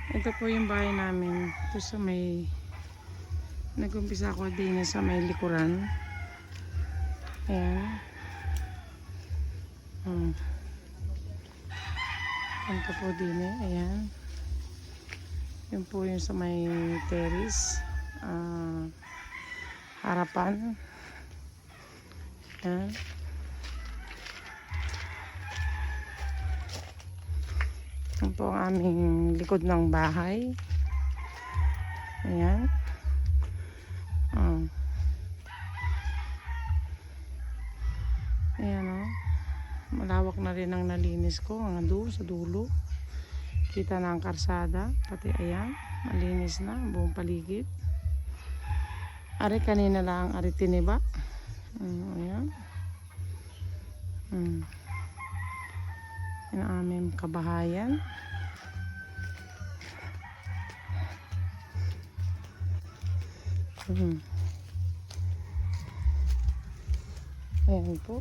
Ito po yung bahay namin. Ito sa may nag-umpisa ako din sa may likuran. Ayan. Ito po din ayan. Yun po yung sa may terrace. Harapan. Ayan. Yan po ang aming likod ng bahay. Ayan. Ayan o. Malawak na rin ang nalinis ko. Ang doon sa dulo. Kita na ang karsada. Pati ayan. Malinis na ang buong paligid. Ari kanina lang ari tiniba. Ayan. Yan ang aming kabahayan. Ayan po.